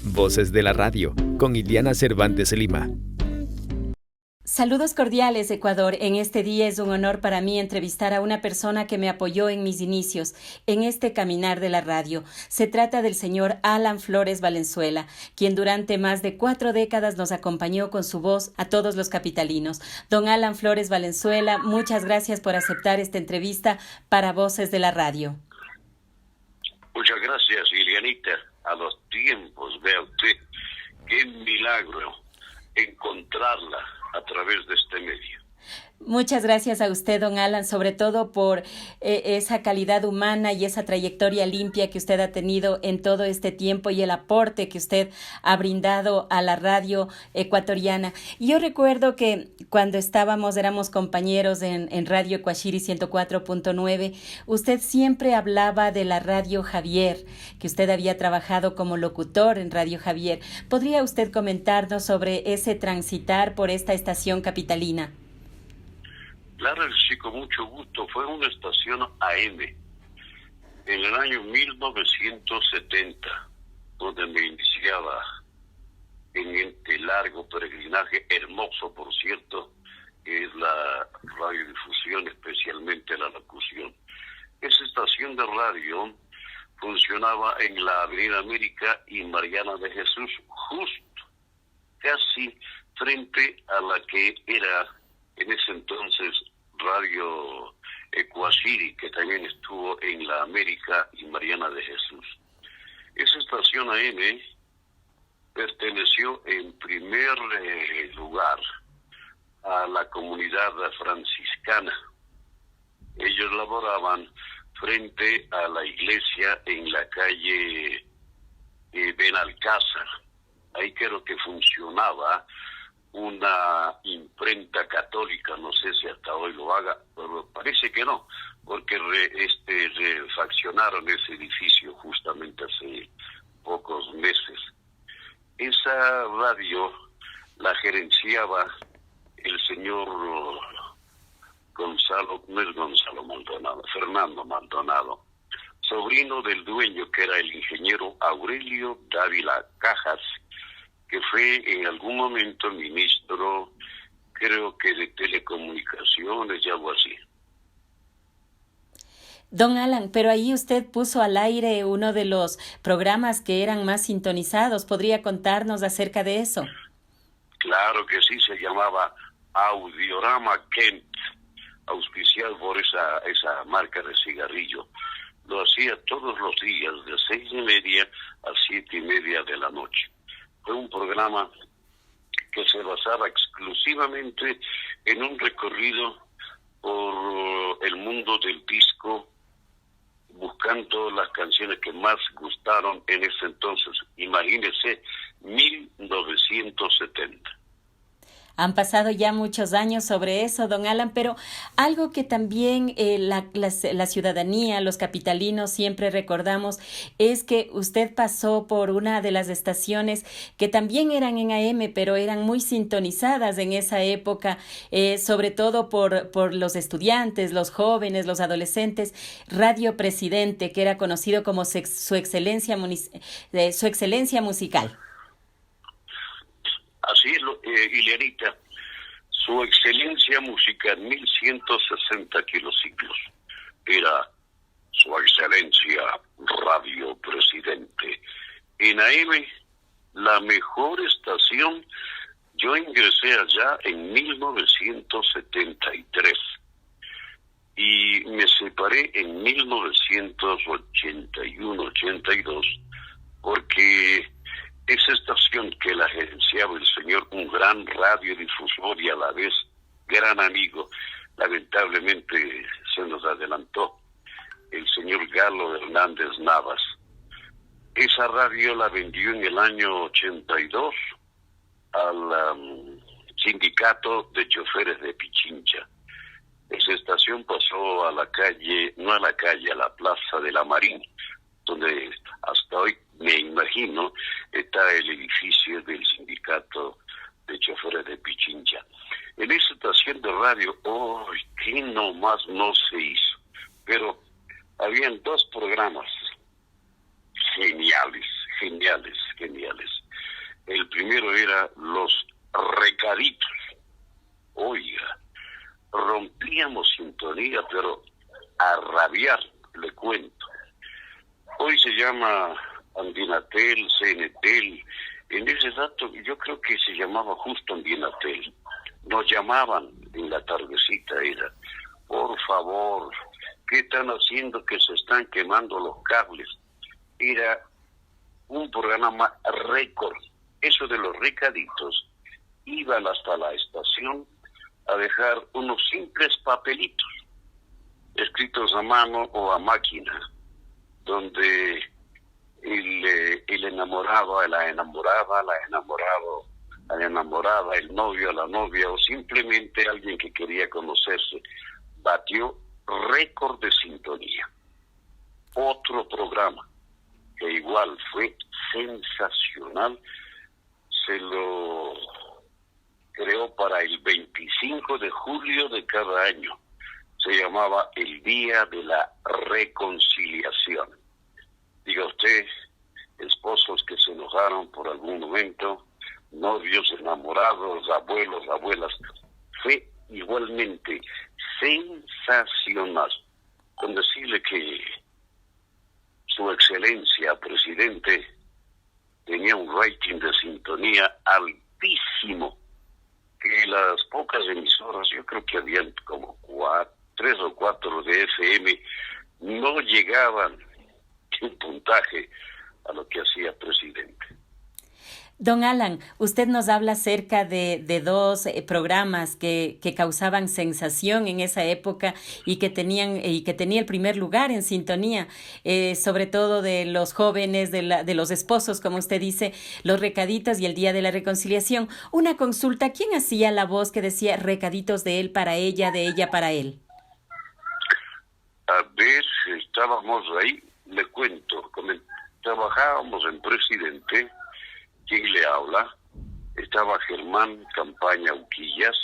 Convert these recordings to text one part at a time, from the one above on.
Voces de la Radio, con Iliana Cervantes Lima. Saludos cordiales, Ecuador. En este día es un honor para mí entrevistar a una persona que me apoyó en mis inicios, en este caminar de la radio. Se trata del señor Alan Flores Valenzuela, quien durante más de 4 décadas nos acompañó con su voz a todos los capitalinos. Don Alan Flores Valenzuela, muchas gracias por aceptar esta entrevista para Voces de la Radio. Muchas gracias, Ilianita. A los tiempos, vea usted, qué milagro encontrarla a través de este medio. Muchas gracias a usted, don Alan, sobre todo por esa calidad humana y esa trayectoria limpia que usted ha tenido en todo este tiempo y el aporte que usted ha brindado a la radio ecuatoriana. Yo recuerdo que cuando éramos compañeros en Radio Ecuashiri 104.9, usted siempre hablaba de la Radio Javier, que usted había trabajado como locutor en Radio Javier. ¿Podría usted comentarnos sobre ese transitar por esta estación capitalina? Claro, sí, con mucho gusto. Fue una estación AM en el año 1970, donde me iniciaba en este largo peregrinaje, hermoso por cierto, que es la radiodifusión, especialmente la locución. Esa estación de radio funcionaba en la Avenida América y Mariana de Jesús, justo, casi frente a la que era en ese entonces Radio Ecuashiri, que también estuvo en la América y Mariana de Jesús. Esa estación AM perteneció en primer lugar a la comunidad franciscana. Ellos laboraban frente a la iglesia en la calle Benalcázar. Ahí creo que funcionaba una imprenta católica, no sé si hasta hoy lo haga, pero parece que no, porque refaccionaron ese edificio justamente hace pocos meses. Esa radio la gerenciaba el señor Fernando Maldonado, sobrino del dueño, que era el ingeniero Aurelio Dávila Cajas, que fue en algún momento ministro, creo que de telecomunicaciones y algo así. Don Alan, pero ahí usted puso al aire uno de los programas que eran más sintonizados. ¿Podría contarnos acerca de eso? Claro que sí, se llamaba Audiorama Kent, auspiciado por esa marca de cigarrillo. Lo hacía todos los días de 6:30 a 7:30 de la noche. Fue un programa que se basaba exclusivamente en un recorrido por el mundo del disco, buscando las canciones que más gustaron en ese entonces. Imagínese, 1970. Han pasado ya muchos años sobre eso, don Alan, pero algo que también la ciudadanía, los capitalinos siempre recordamos es que usted pasó por una de las estaciones que también eran en AM, pero eran muy sintonizadas en esa época, sobre todo por los estudiantes, los jóvenes, los adolescentes. Radio Presidente, que era conocido como su excelencia musical. Así es, Ilianita, su excelencia musical, 1160 kilociclos, era su excelencia Radio Presidente. En AM, la mejor estación, yo ingresé allá en 1973 y me separé en 1981-82 porque esa estación que la gerenciaba el señor, un gran radiodifusor y a la vez gran amigo, lamentablemente se nos adelantó, el señor Galo Hernández Navas. Esa radio la vendió en el año 82 al sindicato de choferes de Pichincha. Esa estación pasó a la calle, no a la calle, a la Plaza de la Marín, donde hasta hoy, me imagino, está el edificio del sindicato de choferes de Pichincha. En esa estación de radio, ¿qué nomás no se hizo? Pero habían 2 programas geniales, geniales, geniales. El primero era los recaditos. Oiga, rompíamos sintonía, pero a rabiar, le cuento. Hoy se llama Andinatel, CNTel. En ese dato yo creo que se llamaba justo Andinatel. Nos llamaban en la tardecita, era, por favor, ¿qué están haciendo que se están quemando los cables? Era un programa récord. Eso de los recaditos, iban hasta la estación a dejar unos simples papelitos, escritos a mano o a máquina, donde el enamorado, la enamorada, el novio, la novia, o simplemente alguien que quería conocerse, batió récord de sintonía. Otro programa que igual fue sensacional, se lo creó para el 25 de julio de cada año. Se llamaba el Día de la Reconciliación. Diga usted, esposos que se enojaron por algún momento, novios enamorados, abuelos, abuelas. Fue igualmente sensacional. Con decirle que su excelencia, presidente, tenía un rating de sintonía altísimo, que las pocas emisoras, yo creo que habían como 3 o 4 de FM, no llegaban en puntaje a lo que hacía presidente. Don Alan, usted nos habla acerca de dos programas que causaban sensación en esa época y que tenía el primer lugar en sintonía, sobre todo de los jóvenes, de los esposos, como usted dice, los recaditos y el Día de la Reconciliación. Una consulta, ¿quién hacía la voz que decía recaditos de él para ella, de ella para él? A ver, estábamos ahí, le cuento, trabajábamos en Presidente. ¿Quién le habla? Estaba Germán Campaña Uquillas,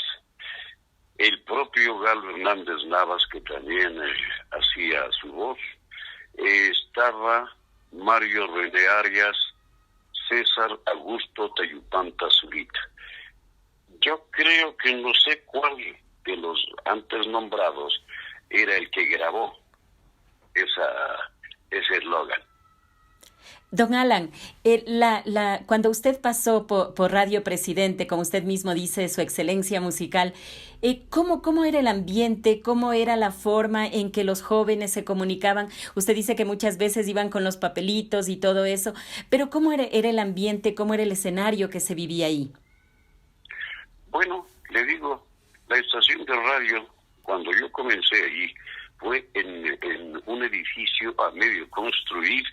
el propio Galo Hernández Navas, que también hacía su voz, estaba Mario René Arias, César Augusto Tayupanta Zurita. Yo creo que no sé cuál de los antes nombrados era el que grabó ese eslogan. Don Alan, cuando usted pasó por Radio Presidente, como usted mismo dice, su excelencia musical, ¿cómo era el ambiente? ¿Cómo era la forma en que los jóvenes se comunicaban? Usted dice que muchas veces iban con los papelitos y todo eso, pero ¿cómo era el ambiente? ¿Cómo era el escenario que se vivía ahí? Bueno, le digo, la estación de radio, cuando yo comencé allí, fue en un edificio a medio construir,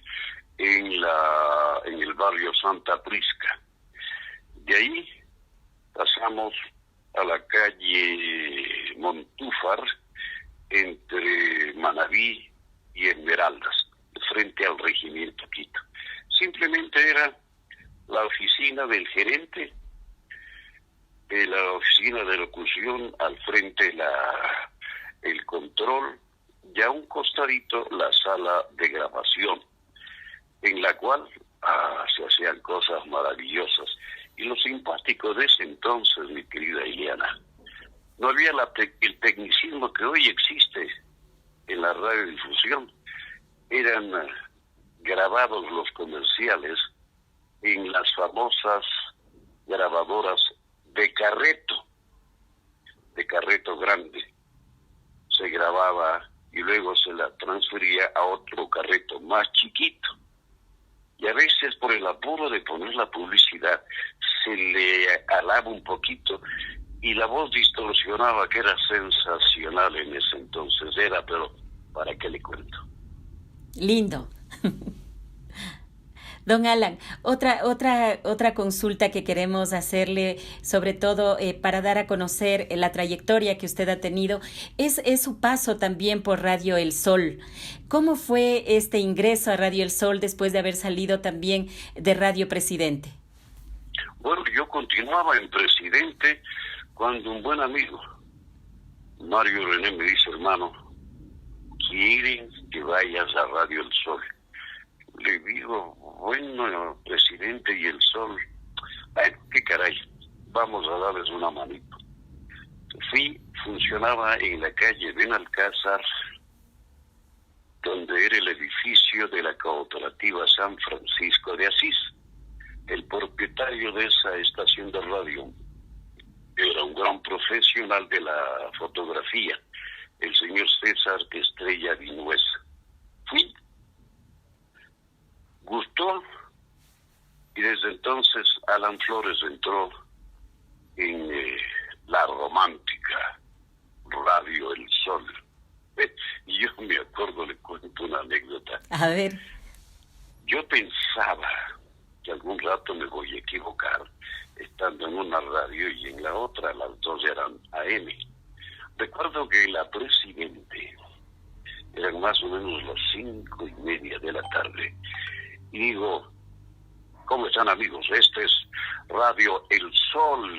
en el barrio Santa Prisca. De ahí pasamos a la calle Montúfar, entre Manabí y Esmeraldas, frente al Regimiento Quito. Simplemente era la oficina del gerente, de la oficina de locución, al frente el control, y a un costadito la sala de grabación, en la cual se hacían cosas maravillosas. Y lo simpático de ese entonces, mi querida Ileana, no había el tecnicismo que hoy existe en la radiodifusión. Eran grabados los comerciales en las famosas grabadoras de carreto grande. Se grababa y luego se la transfería a otro carreto más chiquito. Y a veces, por el apuro de poner la publicidad, se le alaba un poquito y la voz distorsionaba, que era sensacional en ese entonces. Pero ¿para qué le cuento? Lindo. Don Alan, otra consulta que queremos hacerle, sobre todo para dar a conocer la trayectoria que usted ha tenido, es su paso también por Radio El Sol. ¿Cómo fue este ingreso a Radio El Sol después de haber salido también de Radio Presidente? Bueno, yo continuaba en Presidente cuando un buen amigo, Mario René, me dice: hermano, quieren que vayas a Radio El Sol. Le digo, bueno, presidente y el sol, bueno, qué caray, vamos a darles una manito. Funcionaba en la calle Benalcázar, donde era el edificio de la cooperativa San Francisco de Asís. El propietario de esa estación de radio era un gran profesional de la fotografía, el señor César Estrella Vinuesa. Gustó, y desde entonces Alan Flores entró en la romántica Radio El Sol. Y yo me acuerdo, le cuento una anécdota. A ver. Yo pensaba que algún rato me voy a equivocar, estando en una radio y en la otra, las dos eran AM. Recuerdo que la Presidente, eran más o menos las 5:30 de la tarde, y digo, ¿cómo están, amigos? Este es Radio El Sol.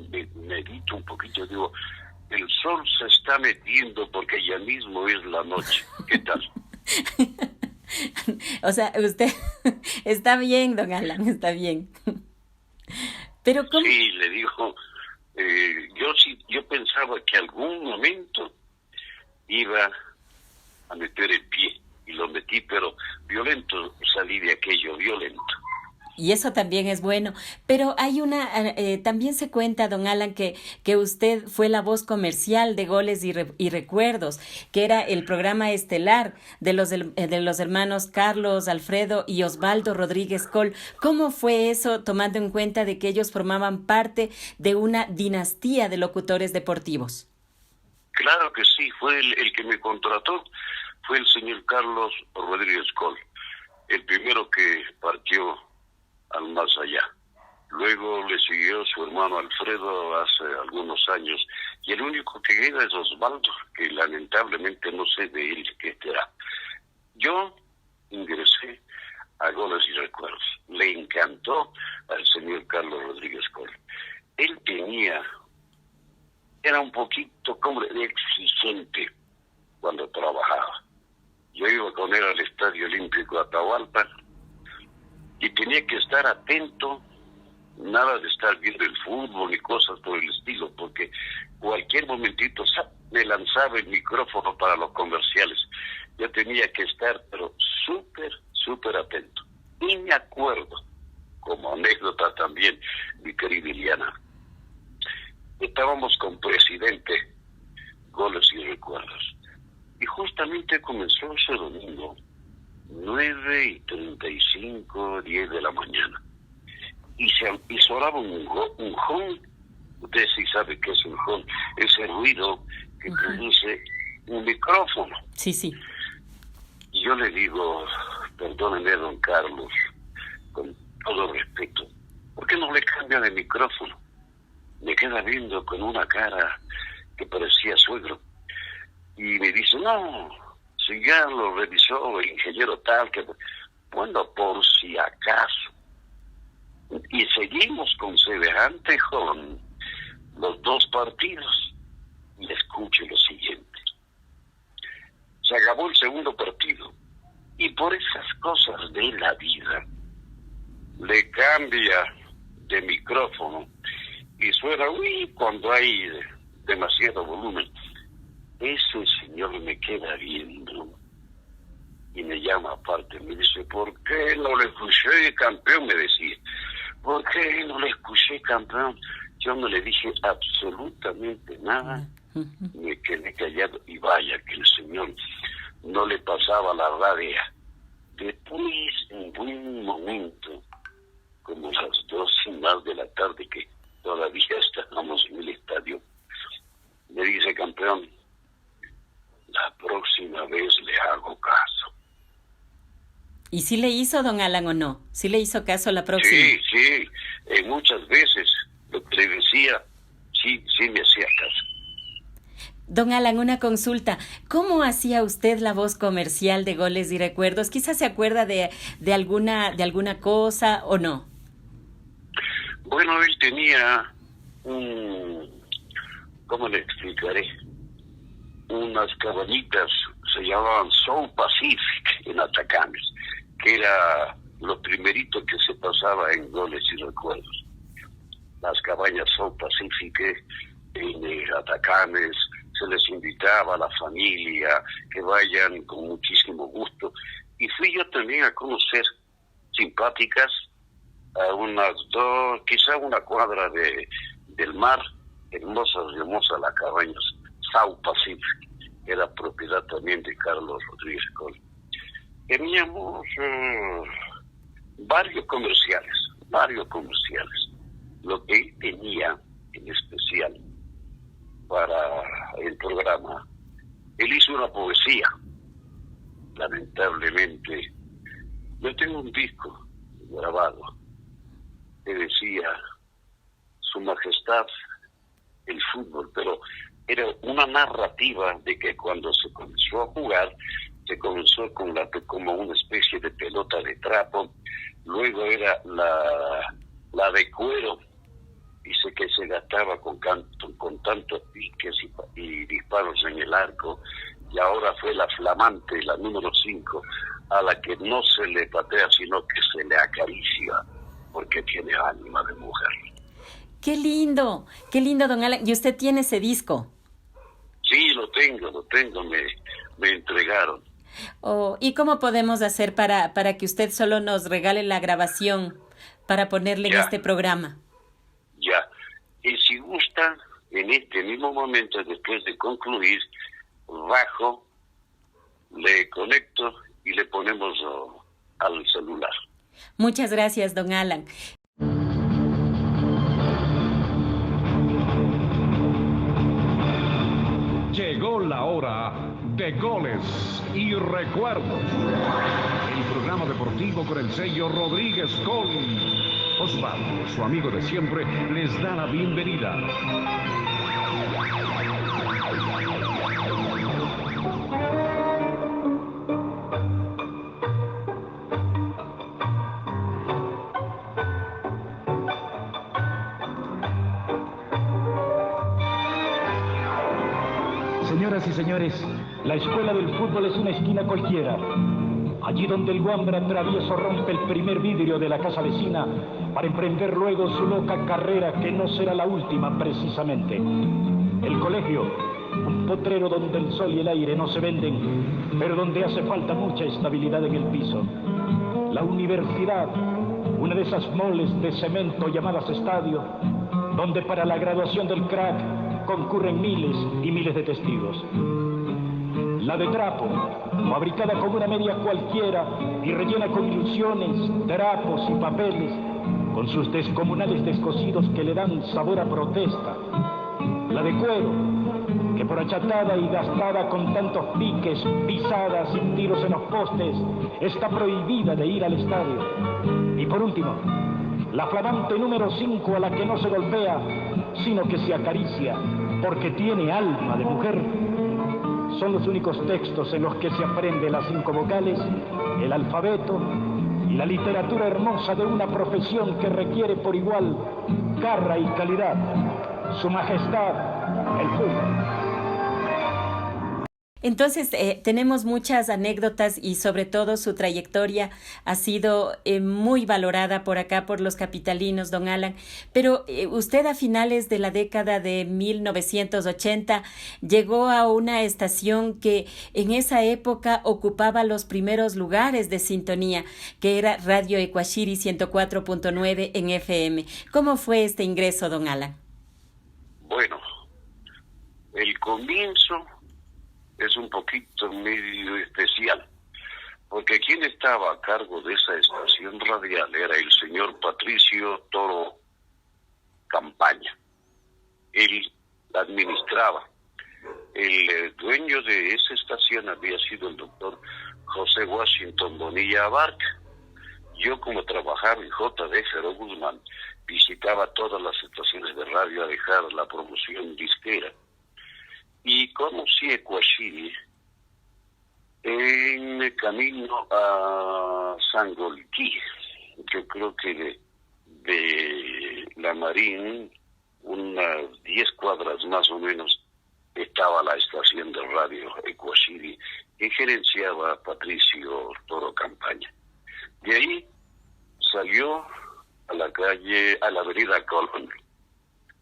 Me medito un poquito, digo, el sol se está metiendo porque ya mismo es la noche. ¿Qué tal? O sea, usted está bien, don Alan, está bien. Pero ¿cómo? Sí, le digo, yo pensaba que algún momento iba a meter el pie, y lo metí, pero violento, salí de aquello violento. Y eso también es bueno, pero hay también se cuenta, don Alan, que usted fue la voz comercial de Goles y Recuerdos, que era el programa estelar de los hermanos Carlos, Alfredo y Osvaldo Rodríguez Coll. ¿Cómo fue eso, tomando en cuenta de que ellos formaban parte de una dinastía de locutores deportivos? Claro que sí, fue el que me contrató, fue el señor Carlos Rodríguez Coll, el primero que partió al más allá. Luego le siguió su hermano Alfredo hace algunos años, y el único que queda es Osvaldo, que lamentablemente no sé de él qué será. Yo ingresé a Goles y Recuerdos. Le encantó al señor Carlos Rodríguez Coll. Él era un poquito como exigente cuando trabajaba. Yo iba con él al Estadio Olímpico Atahualpa, y tenía que estar atento, nada de estar viendo el fútbol ni cosas por el estilo, porque cualquier momentito me lanzaba el micrófono para los comerciales. Yo tenía que estar, pero súper atento. Y me acuerdo, como anécdota también, mi querida Iliana, estábamos con presidente Goles y Recuerdos, y justamente comenzó ese domingo, 9:35, 10 de la mañana. Y sonaba un jon. Usted sí sabe qué es un jon. Ese ruido que produce un micrófono. Sí. Y yo le digo, perdóneme, don Carlos, con todo respeto, ¿por qué no le cambia de micrófono? Me queda viendo con una cara que parecía suegro. Y me dice, no, si ya lo revisó el ingeniero tal, que bueno, por si acaso. Y seguimos con semejante con los dos partidos. Y escuche lo siguiente. Se acabó el segundo partido, y por esas cosas de la vida le cambia de micrófono y suena cuando hay demasiado volumen. Ese señor me queda viendo y me llama aparte, me dice, ¿por qué no le escuché, campeón? Me decía, ¿por qué no le escuché, campeón? Yo no le dije absolutamente nada, me quedé callado, y vaya que el señor no le pasaba la rabia. Después, en buen momento, como las 2:00 de la tarde, que todavía estábamos en el estadio, me dice, campeón, la próxima vez le hago caso. ¿Y sí le hizo, don Alan, o no? ¿Sí le hizo caso la próxima? Sí, muchas veces lo que le decía, sí me hacía caso. Don Alan, una consulta. ¿Cómo hacía usted la voz comercial de Goles y Recuerdos? Quizás se acuerda de alguna cosa o no. Bueno, él tenía ¿cómo le explicaré? Unas cabañitas, se llamaban Soul Pacific, en Atacames, que era lo primerito que se pasaba en Goles y Recuerdos. Las cabañas South Pacific en Atacames, se les invitaba a la familia que vayan con muchísimo gusto. Y fui yo también a conocer simpáticas a unas dos, quizá una cuadra del mar, hermosa la cabaña South Pacific, que era propiedad también de Carlos Rodríguez Col. Teníamos varios comerciales. Lo que él tenía en especial para el programa, él hizo una poesía. Lamentablemente, yo tengo un disco grabado que decía Su Majestad el fútbol, pero era una narrativa de que cuando se comenzó a jugar, se comenzó como una especie de pelota de trapo, luego era la de cuero, dice que se gastaba con tantos piques y disparos en el arco, y ahora fue la flamante, la número 5, a la que no se le patea, sino que se le acaricia, porque tiene ánima de mujer. Qué lindo, don Alan. ¿Y usted tiene ese disco? Sí, lo tengo, me entregaron. Oh, ¿y cómo podemos hacer para que usted solo nos regale la grabación para ponerle en este programa? Ya, y si gusta, en este mismo momento, después de concluir, bajo, le conecto y le ponemos al celular. Muchas gracias, don Alan. Llegó la hora de Goles y Recuerdos. El programa deportivo con el sello Rodríguez Col. Osvaldo, su amigo de siempre, les da la bienvenida. Señoras y señores, la escuela del fútbol es una esquina cualquiera. Allí donde el guambra travieso rompe el primer vidrio de la casa vecina para emprender luego su loca carrera que no será la última precisamente. El colegio, un potrero donde el sol y el aire no se venden, pero donde hace falta mucha estabilidad en el piso. La universidad, una de esas moles de cemento llamadas estadio, donde para la graduación del crack concurren miles y miles de testigos. La de trapo, fabricada con una media cualquiera y rellena con ilusiones, trapos y papeles, con sus descomunales descosidos que le dan sabor a protesta. La de cuero, que por achatada y gastada con tantos piques, pisadas y tiros en los postes, está prohibida de ir al estadio. Y por último, la flamante número 5 a la que no se golpea, sino que se acaricia, porque tiene alma de mujer. Son los únicos textos en los que se aprende las 5 vocales, el alfabeto y la literatura hermosa de una profesión que requiere por igual garra y calidad. Su Majestad, el fútbol. Entonces, tenemos muchas anécdotas y sobre todo su trayectoria ha sido muy valorada por acá, por los capitalinos, don Alan. Pero usted a finales de la década de 1980 llegó a una estación que en esa época ocupaba los primeros lugares de sintonía, que era Radio Ecuashiri 104.9 en FM. ¿Cómo fue este ingreso, don Alan? Bueno, el comienzo es un poquito medio especial, porque quien estaba a cargo de esa estación radial era el señor Patricio Toro Campaña. Él la administraba. El dueño de esa estación había sido el doctor José Washington Bonilla Abarca. Yo, como trabajaba en JD Fero Guzmán, visitaba todas las estaciones de radio a dejar la promoción disquera. Y conocí Ecuashiri en el camino a Sangolquí. Yo creo que de la Marín, unas 10 cuadras más o menos, estaba la estación de radio Ecuashiri, que gerenciaba Patricio Toro Campaña. De ahí salió a la calle, a la avenida Colón.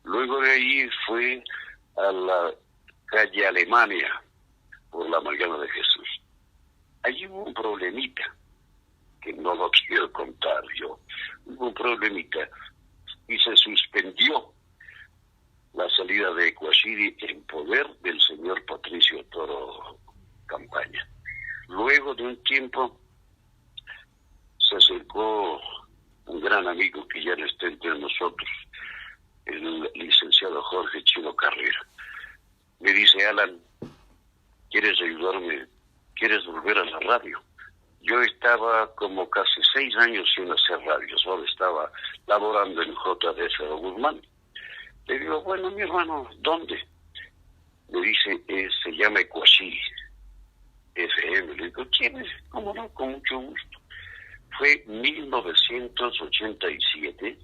Luego de ahí fue a la calle Alemania, por la Mariana de Jesús. Allí hubo un problemita, que no lo quiero contar yo. Hubo un problemita y se suspendió la salida de Ecuachiri en poder del señor Patricio Toro Campaña. Luego de un tiempo se acercó un gran amigo que ya no está entre nosotros, el licenciado Jorge Chino Carrera. Me dice: Alan, ¿quieres ayudarme? ¿Quieres volver a la radio? Yo estaba como casi 6 años sin hacer radio, solo estaba laborando en JDF Guzmán. Le digo: bueno, mi hermano, ¿dónde? Me dice: se llama Ecuachiri FM. Le digo: ¿quién es? ¿Cómo no? Con mucho gusto. Fue 1987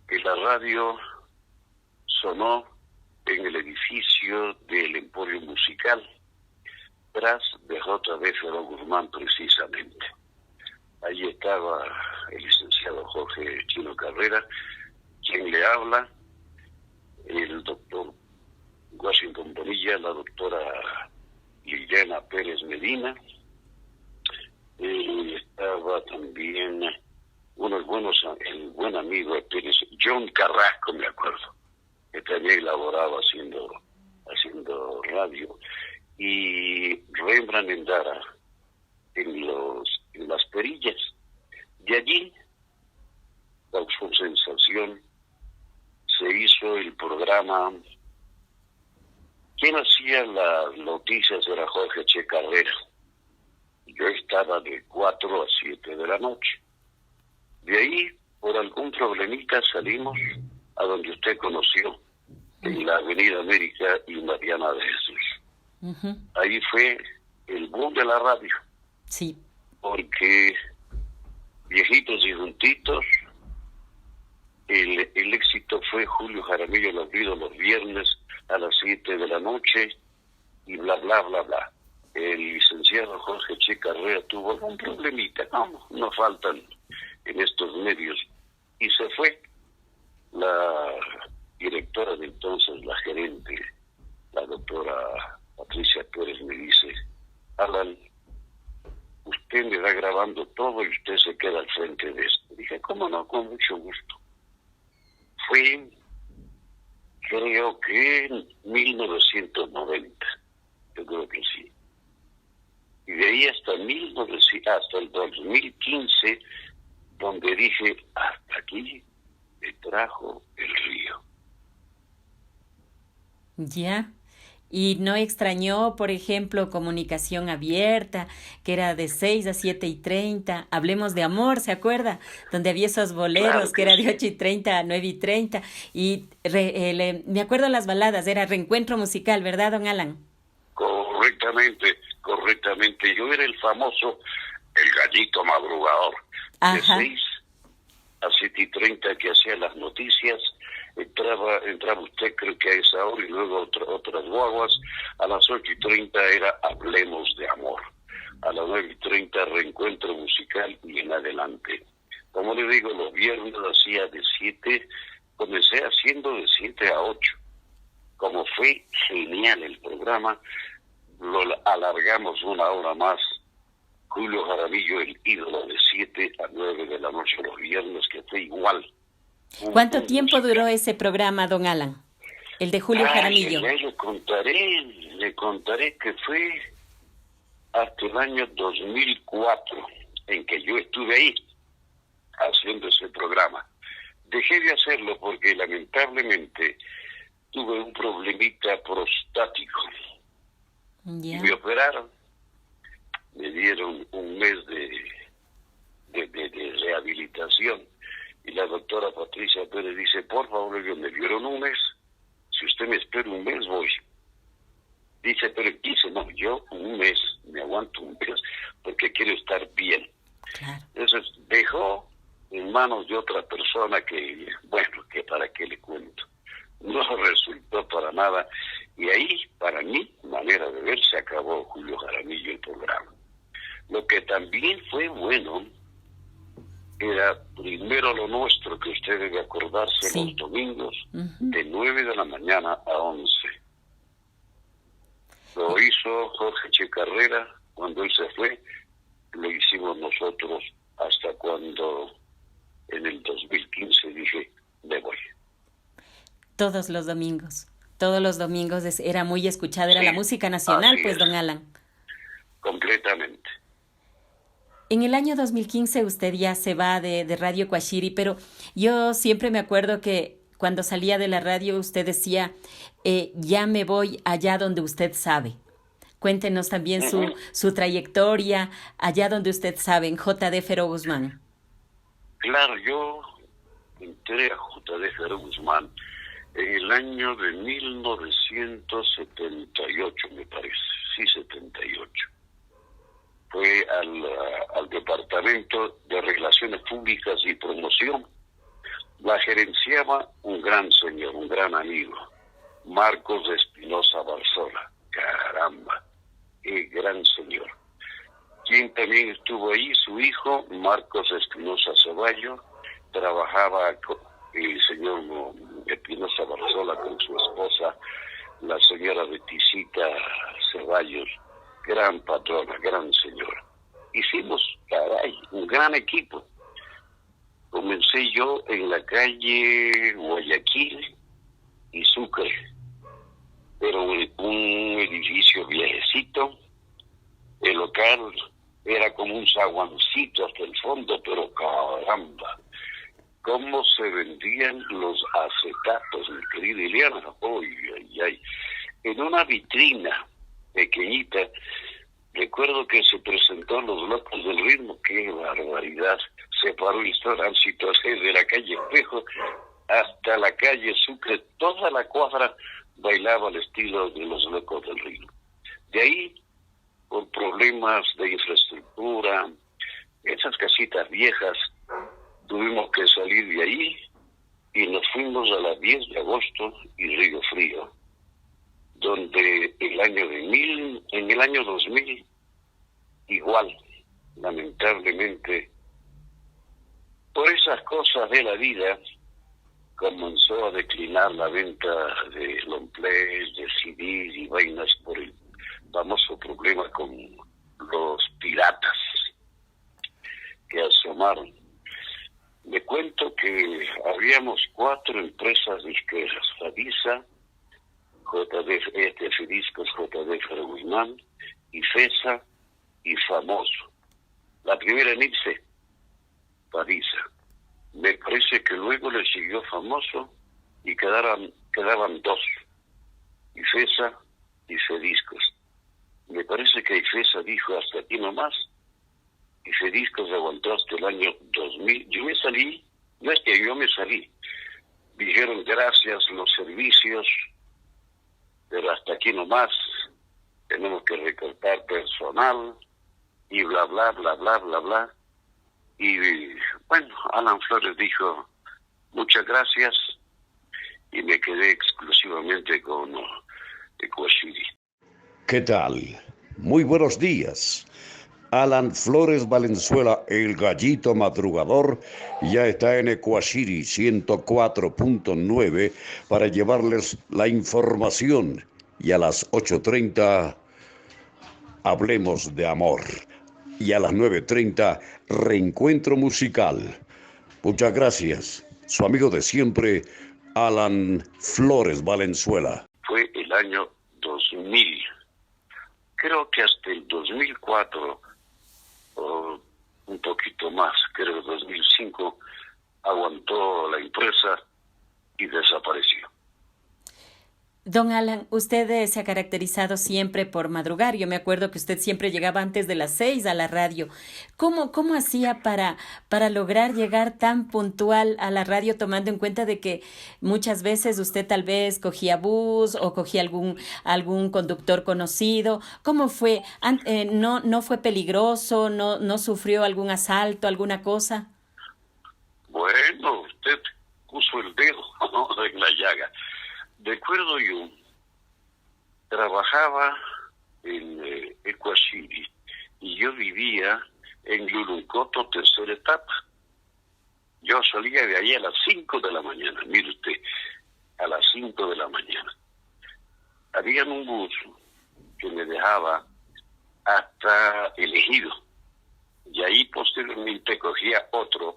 que la radio sonó en el edificio del Emporio Musical, tras de JB Ferro Guzmán precisamente. Allí estaba el licenciado Jorge Chino Carrera, quien le habla, el doctor Washington Bonilla, la doctora Liliana Pérez Medina, estaba también el buen amigo de Pérez, John Carrasco, me acuerdo, que también laboraba haciendo radio, y Rembrandt Endara en las perillas. De allí causó sensación, se hizo el programa. Quien hacía las noticias era Jorge Che Carrera. Yo estaba de 4 a 7 de la noche. De ahí, por algún problemita, salimos a donde usted conoció, en la Avenida América y Mariana de Jesús. Uh-huh. Ahí fue el boom de la radio. Sí. Porque viejitos y juntitos, el éxito fue Julio Jaramillo Los Ruidos los viernes a las 7 de la noche y bla, bla, bla, bla. El licenciado Jorge Che Carrera tuvo algún problemita, no faltan en estos medios, y se fue. La directora de entonces, la gerente, la doctora Patricia Pérez, me dice: Alan, usted me va grabando todo y usted se queda al frente de esto. Dije: ¿cómo no? Con mucho gusto. Fue, creo que en 1990, yo creo que sí. Y de ahí hasta el 2015, donde dije: hasta aquí me trajo el río. Ya. ¿Y no extrañó, por ejemplo, Comunicación Abierta, que era de 6 a 7:30? Hablemos de Amor, ¿se acuerda? Donde había esos boleros, claro, que era de 8:30 a 9:30. Y me acuerdo las baladas, era Reencuentro Musical, ¿verdad, don Alan? Correctamente. Yo era el famoso, el gallito madrugador. Ajá. De 6 a 7:30 que hacía las noticias. Entraba usted, creo que a esa hora, y luego otras guaguas. A las 8:30 era Hablemos de Amor. A las 9:30 Reencuentro Musical y en adelante. Como le digo, los viernes hacía comencé haciendo de 7 a 8. Como fue genial el programa, lo alargamos 1 hora más. Julio Jaramillo, el ídolo, de 7 a 9 de la noche los viernes, que fue igual. ¿Cuánto tiempo duró ese programa, don Alan? El de Julio Jaramillo. Le contaré que fue hasta el año 2004, en que yo estuve ahí, haciendo ese programa. Dejé de hacerlo porque lamentablemente tuve un problemita prostático. Yeah. Y me operaron. Me dieron un mes de rehabilitación. Y la doctora Patricia Pérez dice: por favor, me dieron un mes. Si usted me espera un mes, voy. Dice: pero dice, no, yo un mes, me aguanto un mes, porque quiero estar bien. Claro. Entonces dejó en manos de otra persona que, bueno, que para qué le cuento. No resultó para nada. Y ahí, para mí, manera de ver, se acabó Julio Jaramillo. programa. Lo que también fue bueno era primero lo nuestro, que usted debe acordarse, Sí. los domingos, Ujú. de 9 de la mañana a 11. Lo hizo Jorge Checarrera cuando él se fue, lo hicimos nosotros hasta cuando en el 2015 dije, me voy. Todos los domingos. Todos los domingos era muy escuchada, era Sí, la música nacional, así pues, es. don Alan. Completamente. En el año 2015 usted ya se va de Radio Cuashiri, pero yo siempre me acuerdo que cuando salía de la radio usted decía, ya me voy allá donde usted sabe. Cuéntenos también su trayectoria allá donde usted sabe, en JD Fero Guzmán. Claro, yo entré a JD Fero Guzmán en el año de 1978, me parece. Sí, 78. Fue al Departamento de Relaciones Públicas y Promoción. La gerenciaba un gran señor, un gran amigo, Marcos de Espinosa Barzola. Caramba, qué gran señor. Quien también estuvo ahí, su hijo, Marcos Espinosa Ceballos, trabajaba con el señor Espinosa Barzola con su esposa, la señora Betisita Ceballos, gran patrona, gran señora. Hicimos, caray, un gran equipo. Comencé yo en la calle Guayaquil y Sucre. Era un edificio viejecito. El local era como un zaguancito hasta el fondo, pero caramba, cómo se vendían los acetatos, mi querida Ileana. Ay. En una vitrina pequeñita, recuerdo que se presentó Los Locos del Ritmo. Qué barbaridad. Se paró el restaurancito desde la calle Espejo hasta la calle Sucre. Toda la cuadra bailaba al estilo de Los Locos del Ritmo. De ahí, por problemas de infraestructura, esas casitas viejas, tuvimos que salir de ahí y nos fuimos a la 10 de agosto y Río Frío, donde en el año 2000, igual, lamentablemente, por esas cosas de la vida, comenzó a declinar la venta de long plays, de CDs y vainas por el famoso problema con los piratas que asomaron. Le cuento que habíamos 4 empresas disqueras: Fadisa, Discos, JD Fero Guzmán, IFESA y Famoso. La primera en irse, Fadisa. Me parece que luego le siguió Famoso y quedaban 2, IFESA y Fediscos. Me parece que IFESA dijo hasta aquí nomás, y Fediscos aguantó hasta el año 2000. Yo me salí, no es que yo me salí, dijeron gracias los servicios, pero hasta aquí nomás, tenemos que recortar personal y bla, bla, bla, bla, bla, bla. Y bueno, Alan Flores dijo muchas gracias y me quedé exclusivamente con Cuashiri. ¿Qué tal? Muy buenos días. Alan Flores Valenzuela, el gallito madrugador, ya está en Ecuashiri 104.9 para llevarles la información. Y a las 8:30 hablemos de amor. Y a las 9:30 reencuentro musical. Muchas gracias. Su amigo de siempre, Alan Flores Valenzuela. Fue el año 2000. Creo que hasta el 2004, o un poquito más, creo 2005, aguantó la empresa y desapareció. Don Alan, usted se ha caracterizado siempre por madrugar. Yo me acuerdo que usted siempre llegaba antes de las 6 a la radio. ¿Cómo hacía para lograr llegar tan puntual a la radio, tomando en cuenta de que muchas veces usted tal vez cogía bus o cogía algún conductor conocido? ¿Cómo fue? ¿No fue peligroso? ¿No sufrió algún asalto, alguna cosa? Bueno, usted puso el dedo en la llaga. Recuerdo yo, trabajaba en Ecuashiri y yo vivía en Luluncoto, tercera etapa. Yo salía de ahí a las 5 de la mañana, mire usted, a las 5 de la mañana. Había un bus que me dejaba hasta el Ejido, y ahí posteriormente cogía otro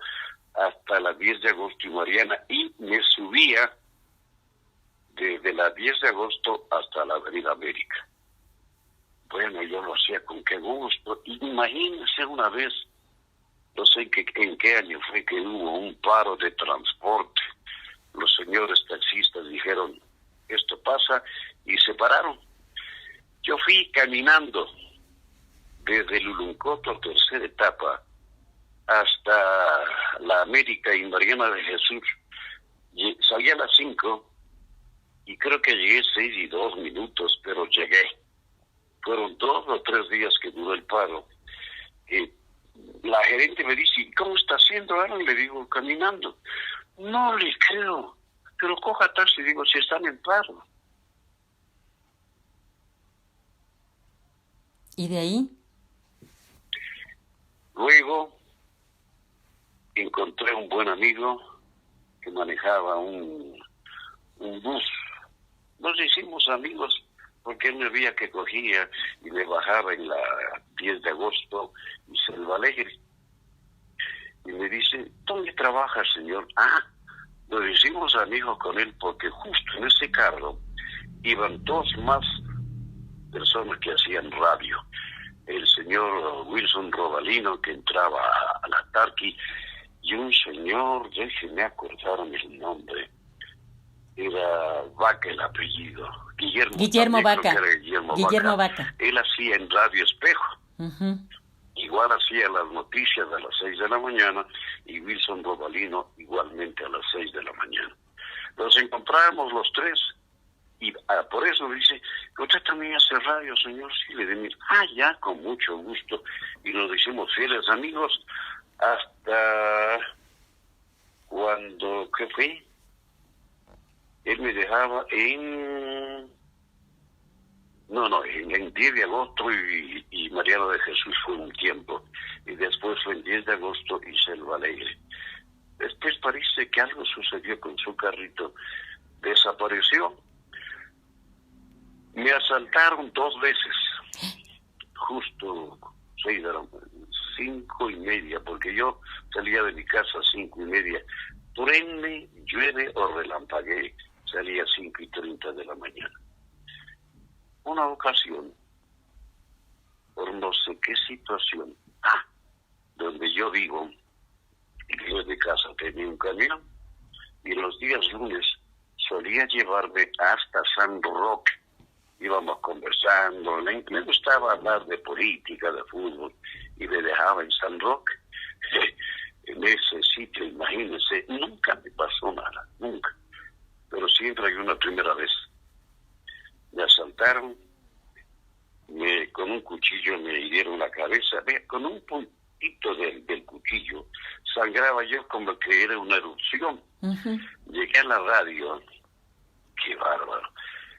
hasta la 10 de agosto y Mariana, y me subía desde la 10 de agosto hasta la Avenida América. Bueno, yo lo hacía con qué gusto. Imagínense una vez, no sé en qué año fue que hubo un paro de transporte. Los señores taxistas dijeron, esto pasa, y se pararon. Yo fui caminando desde Luluncoto, tercera etapa, hasta la América y Mariana de Jesús. Salí a las 5 y creo que llegué 6:02, pero llegué. Fueron 2 o 3 días que duró el paro. La gerente me dice, ¿cómo está haciendo, Alan? Le digo, caminando. No le creo, pero coja taxi. Digo, si están en paro. ¿Y de ahí? Luego encontré un buen amigo que manejaba un bus. Nos hicimos amigos porque él me veía que cogía y me bajaba en la 10 de agosto y Selva Alegre. Y me dice, ¿dónde trabaja, señor? Nos hicimos amigos con él porque justo en ese carro iban 2 más personas que hacían radio. El señor Wilson Robalino, que entraba a la Tarqui, y un señor, déjeme acordarme el nombre, era Vaca el apellido. Guillermo Vaca. Guillermo Vaca. Él hacía en Radio Espejo. Uh-huh. Igual hacía las noticias a las 6 de la mañana, y Wilson Robalino igualmente a las 6 de la mañana. Nos encontrábamos los 3, y por eso me dice, ¿usted también hace radio, señor? Sí, le digo, ya, con mucho gusto. Y nos hicimos fieles amigos hasta cuando, ¿qué fue? Él me dejaba en 10 de agosto y Mariana de Jesús fue un tiempo, y después fue en 10 de agosto y Selva Alegre. Después parece que algo sucedió con su carrito, desapareció. Me asaltaron 2 veces, justo 5:30, porque yo salía de mi casa a 5:30. Truene, llueve o relampaguee, salía a 5:30 de la mañana. Una ocasión, por no sé qué situación, donde yo vivo, yo de casa tenía un camión, y los días lunes solía llevarme hasta San Roque. Íbamos conversando, me gustaba hablar de política, de fútbol, y me dejaba en San Roque. En ese sitio, imagínense, nunca me pasó nada, nunca. Pero siempre hay una primera vez. Me asaltaron, con un cuchillo me hirieron la cabeza, con un puntito del cuchillo, sangraba yo como que era una erupción. Uh-huh. Llegué a la radio, qué bárbaro.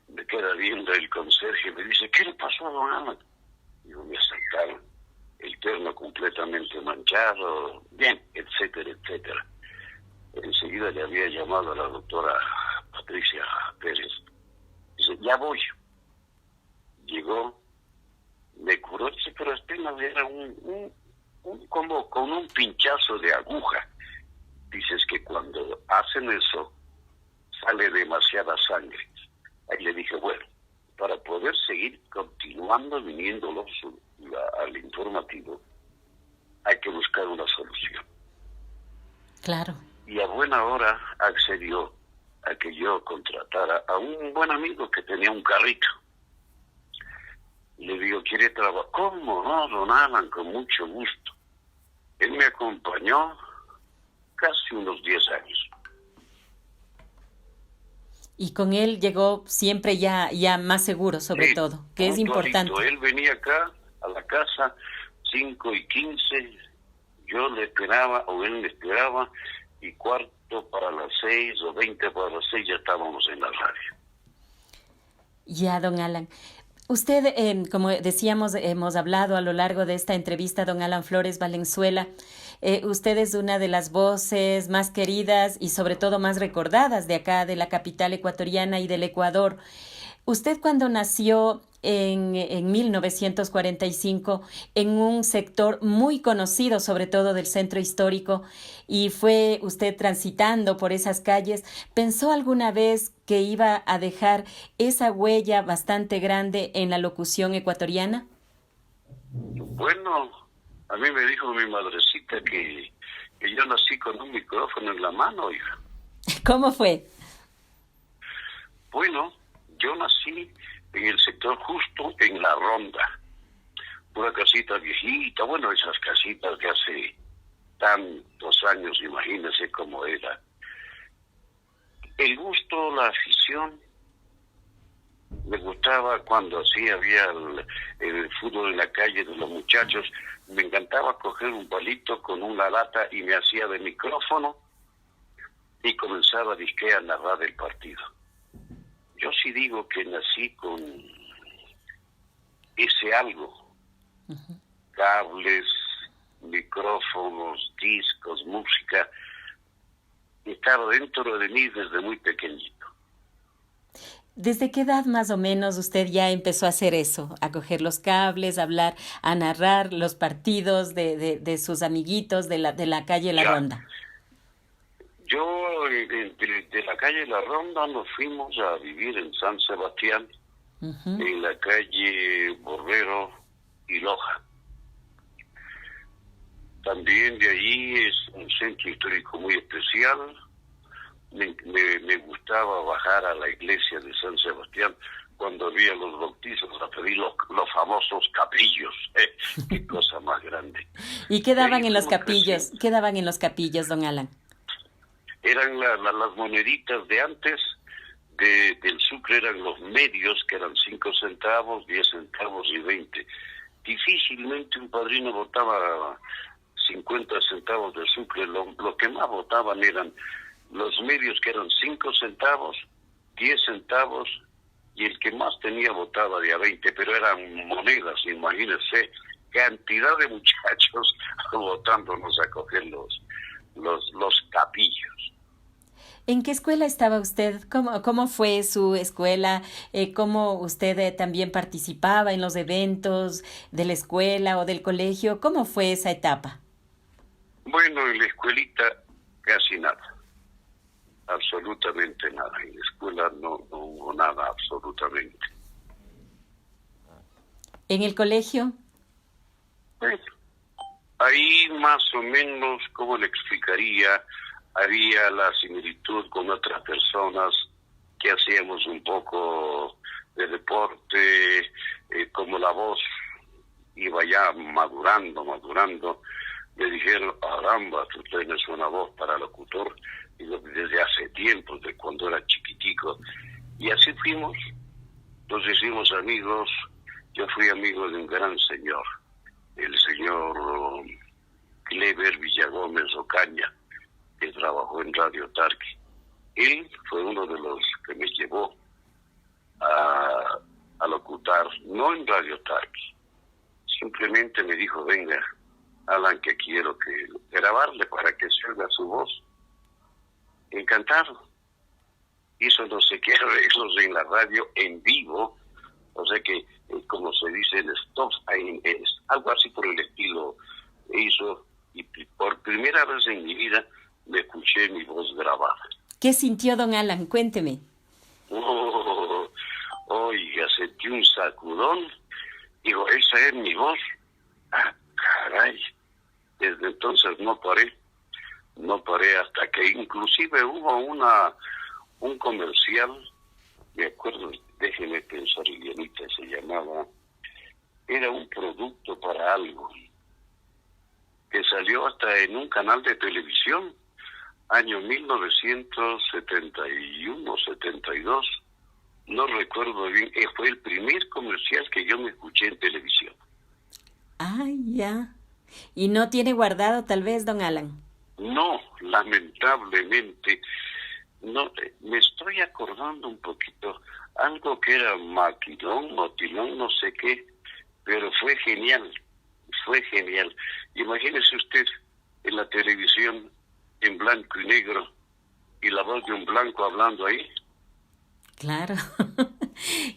Me queda viendo el conserje y me dice, ¿qué le pasó a don Alan? Digo, me asaltaron, el terno completamente manchado, bien, etcétera, etcétera. Enseguida le había llamado a la doctora Patricia Pérez. Dice, ya voy. Llegó, me curó, dice, pero apenas era como con un pinchazo de aguja. Dices que cuando hacen eso, sale demasiada sangre. Ahí le dije, bueno, para poder seguir continuando viniendo al informativo, hay que buscar una solución. Claro. Y a buena hora accedió a que yo contratara a un buen amigo que tenía un carrito. Le digo, ¿quiere trabajar? ¿Cómo no, don Alan? Con mucho gusto. Él me acompañó casi unos 10 años. Y con él llegó siempre ya más seguro, sobre todo, que es importante. Él venía acá a la casa 5:15, yo le esperaba o él me esperaba, y 5:45 o 20 para las 6 ya estábamos en la radio. Ya, don Alan. Usted, como decíamos, hemos hablado a lo largo de esta entrevista, don Alan Flores Valenzuela, usted es una de las voces más queridas y sobre todo más recordadas de acá, de la capital ecuatoriana y del Ecuador. Usted cuando nació en 1945 en un sector muy conocido, sobre todo del centro histórico, y fue usted transitando por esas calles, ¿pensó alguna vez que iba a dejar esa huella bastante grande en la locución ecuatoriana? Bueno, a mí me dijo mi madrecita que yo nací con un micrófono en la mano, hija. ¿Cómo fue? Bueno, yo nací en el sector justo en La Ronda, una casita viejita, bueno, esas casitas de hace tantos años, imagínense cómo era. El gusto, la afición, me gustaba cuando así había el fútbol en la calle de los muchachos, me encantaba coger un palito con una lata y me hacía de micrófono y comenzaba a narrar el partido. Yo sí digo que nací con ese algo, cables, micrófonos, discos, música, estaba dentro de mí desde muy pequeñito. ¿Desde qué edad más o menos usted ya empezó a hacer eso? A coger los cables, a hablar, a narrar los partidos de sus amiguitos de la calle La Ronda. Yo de la calle La Ronda nos fuimos a vivir en San Sebastián, en la calle Borrero y Loja. También de allí es un centro histórico muy especial. Me gustaba bajar a la iglesia de San Sebastián cuando había los bautizos, a pedir los famosos capillos. Qué cosa más grande. ¿Y qué daban en los capillos? ¿Qué daban en los capillos, don Alan? Eran las moneditas de antes del Sucre, eran los medios, que eran 5 centavos, 10 centavos y 20. Difícilmente un padrino votaba 50 centavos de Sucre. Lo que más votaban eran los medios, que eran 5 centavos, 10 centavos, y el que más tenía votaba de a 20, pero eran monedas, imagínense, cantidad de muchachos votándonos a coger los capillos. ¿En qué escuela estaba usted? ¿Cómo fue su escuela? ¿Cómo usted también participaba en los eventos de la escuela o del colegio? ¿Cómo fue esa etapa? Bueno, en la escuelita casi nada. Absolutamente nada. En la escuela no hubo nada, absolutamente. ¿En el colegio? Bueno, ahí más o menos, ¿cómo le explicaría? Había la similitud con otras personas que hacíamos un poco de deporte, como la voz iba ya madurando. Me dijeron, caramba, tú tienes una voz para locutor, y desde hace tiempo, de cuando era chiquitico. Y así fuimos, nos hicimos amigos. Yo fui amigo de un gran señor, el señor Clever Villagómez Ocaña, que trabajó en Radio Tarqui. Él fue uno de los que me llevó a locutar, no en Radio Tarqui. Simplemente me dijo, venga, Alan, que quiero grabarle para que se oiga su voz. Encantado. Hizo no sé qué arreglos en la radio en vivo, o sea que, como se dice, el stop, algo así por el estilo hizo, y por primera vez en mi vida me escuché mi voz grabada. ¿Qué sintió, don Alan? Cuénteme. Oiga, sentí un sacudón. Digo, esa es mi voz. Ah, caray. Desde entonces no paré hasta que inclusive hubo un comercial, me acuerdo, déjeme pensar, Ilianita, se llamaba, era un producto para algo, que salió hasta en un canal de televisión, año 1971, 72, no recuerdo bien, fue el primer comercial que yo me escuché en televisión. Ah, ya. ¿Y no tiene guardado tal vez, don Alan? No, lamentablemente, no. Me estoy acordando un poquito, algo que era maquilón, motilón, no sé qué, pero fue genial, fue genial. Imagínese usted en la televisión en blanco y negro y la voz de un blanco hablando ahí. Claro.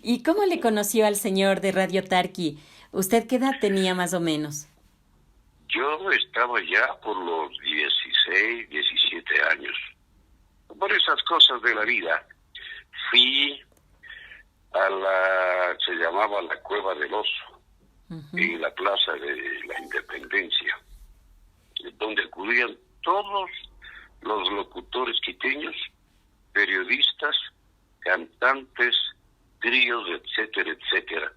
¿Y cómo le conoció al señor de Radio Tarqui? ¿Usted qué edad tenía más o menos? Yo estaba ya por los 16, 17 años. Por esas cosas de la vida. Fui se llamaba la Cueva del Oso, en la Plaza de la Independencia, donde acudían todos los locutores quiteños, periodistas, cantantes, tríos, etcétera, etcétera.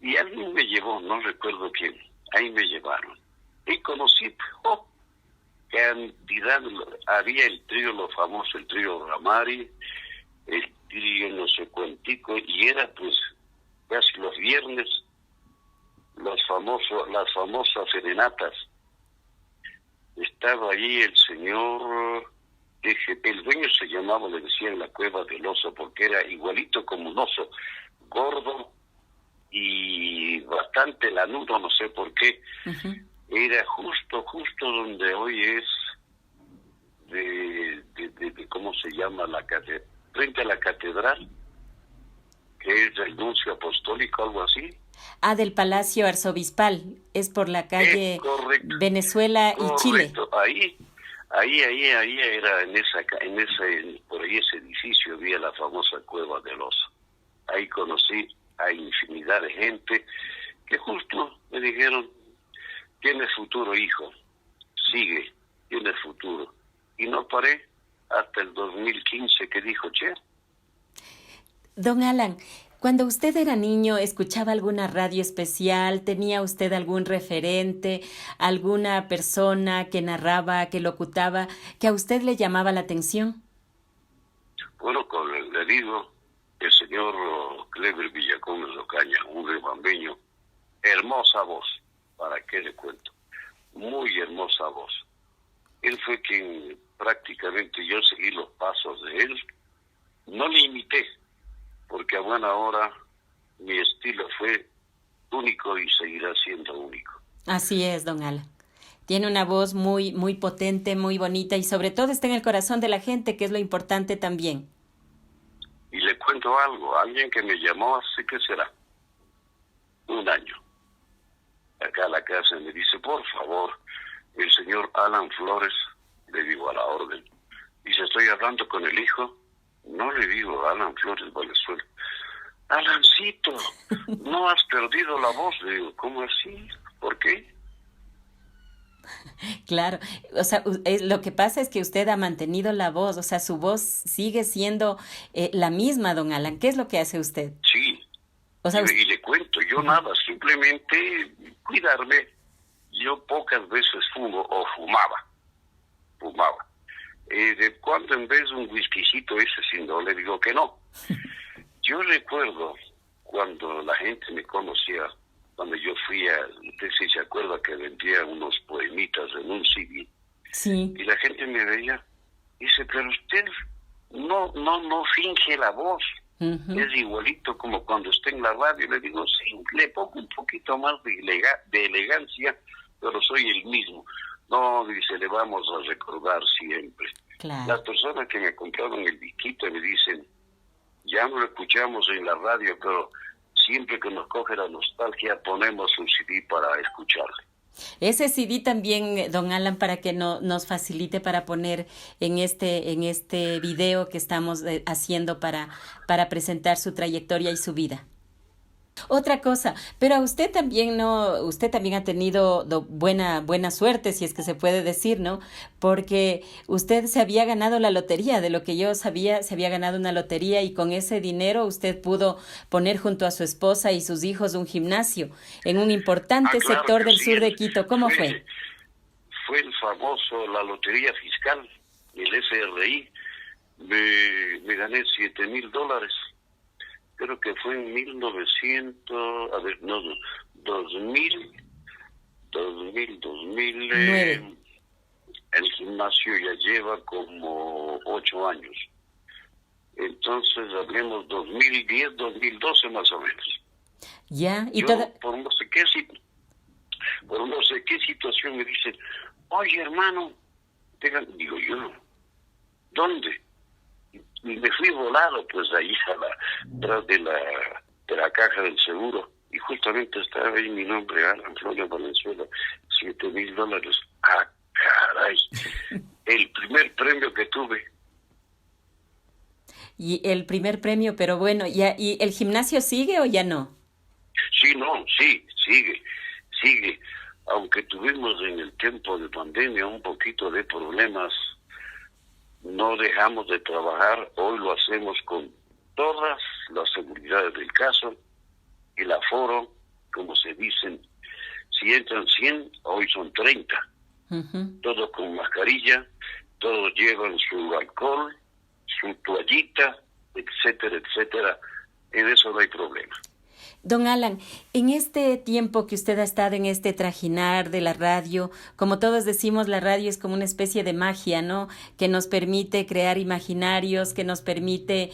Y alguien me llevó, no recuerdo quién, ahí me llevaron. Y conocí, cantidad, había el trío, lo famoso, el trío Ramari, el trío no sé cuántico, y era pues casi los viernes, las famosas serenatas. Estaba allí el señor, el dueño se llamaba, le decían la Cueva del Oso, porque era igualito como un oso, gordo y bastante lanudo, no sé por qué. Era justo donde hoy es de ¿cómo se llama? Frente a la catedral, que es el nuncio apostólico, algo así. Ah, del Palacio Arzobispal, es por la calle Venezuela y Chile. Ahí era por ahí ese edificio había la famosa Cueva del Oso. Ahí conocí a infinidad de gente que justo me dijeron: tienes futuro, hijo, sigue, tienes futuro. Y no paré hasta el 2015 que dijo, che. Don Alan, cuando usted era niño, ¿escuchaba alguna radio especial? ¿Tenía usted algún referente, alguna persona que narraba, que locutaba, que a usted le llamaba la atención? Bueno, le digo, el señor Clever Villacómez Ocaña, un rebambeño, hermosa voz, ¿para qué le cuento? Muy hermosa voz. Él fue quien prácticamente yo seguí los pasos de él. No le imité, porque a buena hora mi estilo fue único y seguirá siendo único. Así es, don Alan. Tiene una voz muy, muy potente, muy bonita y sobre todo está en el corazón de la gente, que es lo importante también. Y le cuento algo, alguien que me llamó hace, ¿qué será? Un año. Acá a la casa me dice, por favor, el señor Alan Flores, le digo a la orden. Dice, estoy hablando con el hijo. No le digo Alan Flores Valenzuela. Alancito, no has perdido la voz. Le digo, ¿cómo así? ¿Por qué? Claro, o sea, lo que pasa es que usted ha mantenido la voz, o sea, su voz sigue siendo la misma, don Alan. ¿Qué es lo que hace usted? Sí, o sea, y le cuento, yo nada, simplemente cuidarme. Yo pocas veces fumo o fumaba. De cuando en vez de un whiskycito ese, si no, le digo que no. Yo recuerdo cuando la gente me conocía, cuando yo fui usted sí se acuerda que vendía unos poemitas en un CD. Sí. Y la gente me veía, dice, pero usted no finge la voz. Es igualito como cuando está en la radio. Le digo, sí, le pongo un poquito más de elegancia, pero soy el mismo. No, dice, le vamos a recordar siempre. Claro. Las personas que me compraron el disquito me dicen, ya no lo escuchamos en la radio, pero siempre que nos coge la nostalgia ponemos un CD para escucharle. Ese CD también, don Alan, para que nos facilite para poner en este video que estamos haciendo para presentar su trayectoria y su vida. Otra cosa, pero a usted también usted también ha tenido buena suerte, si es que se puede decir, ¿no? Porque usted se había ganado la lotería, de lo que yo sabía, se había ganado una lotería y con ese dinero usted pudo poner junto a su esposa y sus hijos un gimnasio en un importante claro sector del sí, sur de Quito. ¿Cómo fue? Fue el famoso, la lotería fiscal, el SRI. Me gané $7,000. Creo que fue en 2000. El gimnasio ya lleva como 8 años. Entonces hablemos 2010, 2012 más o menos. Ya, y Yo, por no sé qué situación me dicen, oye hermano, digo yo, ¿dónde? Y me fui volado pues ahí atrás de la caja del seguro, y justamente estaba ahí mi nombre, Alan Flores Valenzuela, $7,000. ¡Ah, caray! El primer premio que tuve. Y el primer premio, pero bueno, ya, ¿y el gimnasio sigue o ya no? Sí, sigue. Aunque tuvimos en el tiempo de pandemia un poquito de problemas, no dejamos de trabajar. Hoy lo hacemos con todas las seguridades del caso, el aforo, como se dicen, si entran 100, hoy son 30. Uh-huh. Todos con mascarilla, todos llevan su alcohol, su toallita, etcétera. En eso no hay problema. Don Alan, en este tiempo que usted ha estado en este trajinar de la radio, como todos decimos, la radio es como una especie de magia, ¿no? Que nos permite crear imaginarios, que nos permite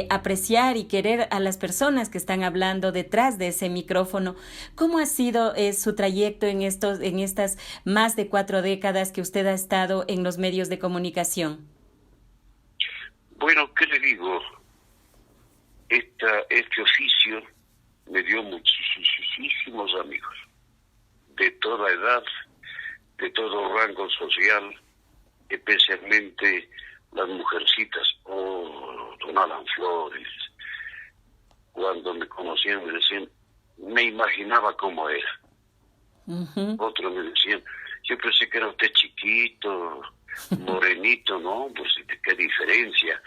apreciar y querer a las personas que están hablando detrás de ese micrófono. ¿Cómo ha sido su trayecto en estas más de 4 décadas que usted ha estado en los medios de comunicación? Bueno, ¿qué le digo? Este oficio me dio muchísimos amigos, de toda edad, de todo rango social, especialmente las mujercitas. Don Alan Flores, cuando me conocían me decían, me imaginaba cómo era. Uh-huh. Otros me decían, yo pensé que era usted chiquito, morenito, ¿no? Pues qué diferencia.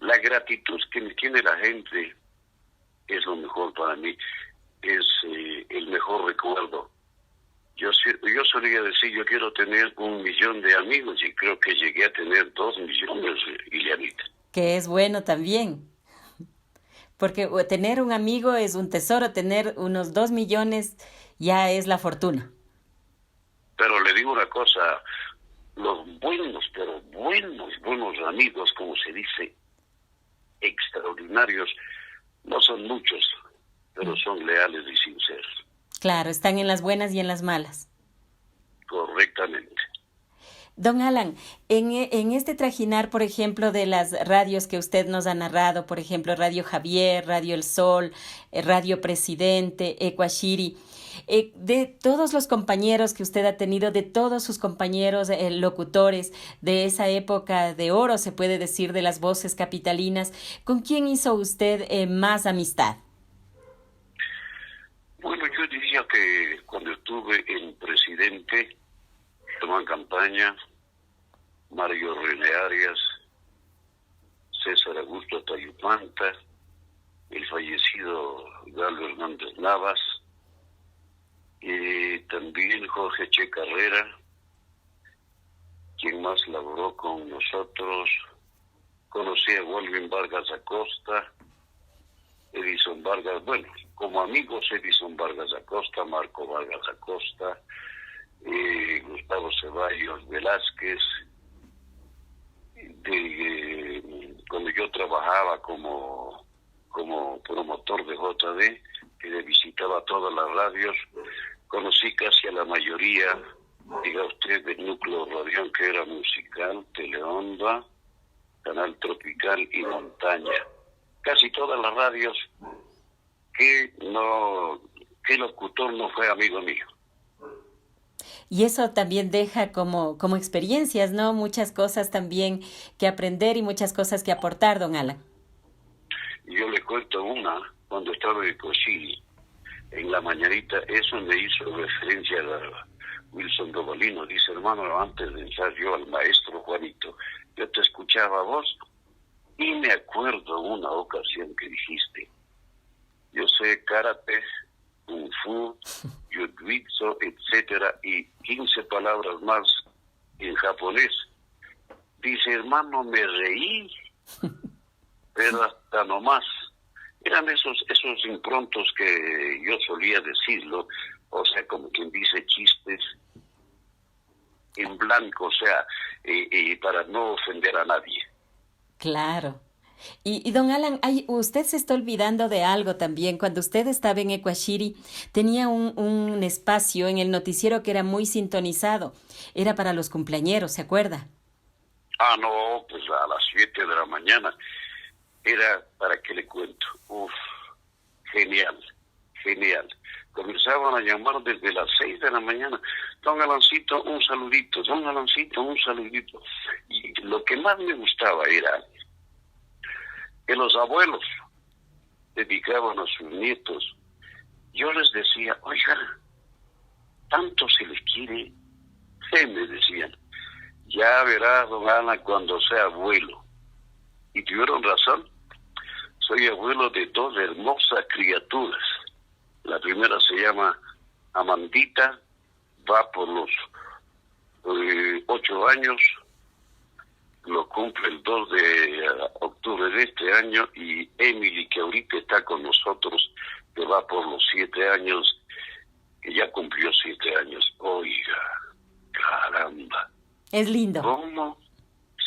La gratitud que me tiene la gente es lo mejor para mí, es el mejor recuerdo. Yo solía decir, yo quiero tener 1 millón de amigos, y creo que llegué a tener 2 millones, Ileanita. Que es bueno también, porque tener un amigo es un tesoro, tener unos 2 millones ya es la fortuna. Pero le digo una cosa, los buenos, pero buenos amigos, como se dice, extraordinarios, no son muchos, pero son leales y sinceros. Claro, están en las buenas y en las malas. Correctamente. Don Alan, en este trajinar, por ejemplo, de las radios que usted nos ha narrado, por ejemplo, Radio Javier, Radio El Sol, Radio Presidente, Ecuashiri, de todos los compañeros que usted ha tenido, de todos sus compañeros locutores de esa época de oro, se puede decir, de las voces capitalinas, ¿con quién hizo usted más amistad? Bueno, yo diría que cuando estuve en Presidente, Tomás Campaña, Mario René Arias, César Augusto Tayupanta, el fallecido Galo Hernández Navas, también Jorge Che Carrera, quien más laboró con nosotros. Conocí a Walvin Vargas Acosta, Edison Vargas, bueno, como amigos Edison Vargas Acosta, Marco Vargas Acosta, Gustavo Ceballos Velázquez, cuando yo trabajaba como promotor de JD, que visitaba todas las radios, conocí casi a la mayoría, diga usted, del núcleo radial que era musical, Teleonda, Canal Tropical y Montaña. Casi todas las radios que locutor no fue amigo mío. Y eso también deja como experiencias, ¿no? Muchas cosas también que aprender y muchas cosas que aportar, don Alan. Yo le cuento una, cuando estaba en Cochili, en la mañanita, eso me hizo referencia a Wilson Dovalino. Dice, hermano, antes de entrar yo al maestro Juanito, yo te escuchaba a vos y me acuerdo una ocasión que dijiste, yo sé karate, kung fu, jiu-jitsu, etcétera, y 15 palabras más en japonés. Dice, hermano, me reí, pero hasta nomás. Eran esos improntos que yo solía decirlo, o sea, como quien dice chistes en blanco, o sea, para no ofender a nadie. Claro. Y don Alan, usted se está olvidando de algo también. Cuando usted estaba en Ecuashiri, tenía un espacio en el noticiero que era muy sintonizado. Era para los cumpleañeros, ¿se acuerda? Ah, no, pues a las 7 de la mañana. Era, ¿para qué le cuento? Uf, genial, genial. Comenzaban a llamar desde las 6 de la mañana. Don Alancito, un saludito. Don Alancito, un saludito. Y lo que más me gustaba era que los abuelos dedicaban a sus nietos. Yo les decía, oiga, tanto se les quiere. Me decían, ya verás, don Ana, cuando sea abuelo. Y tuvieron razón. Soy abuelo de dos hermosas criaturas. La primera se llama Amandita, va por los 8 años, lo cumple el 2 de octubre de este año, y Emily, que ahorita está con nosotros, que va por los 7 años, que ya cumplió 7 años. Oiga, caramba. Es lindo. ¿Cómo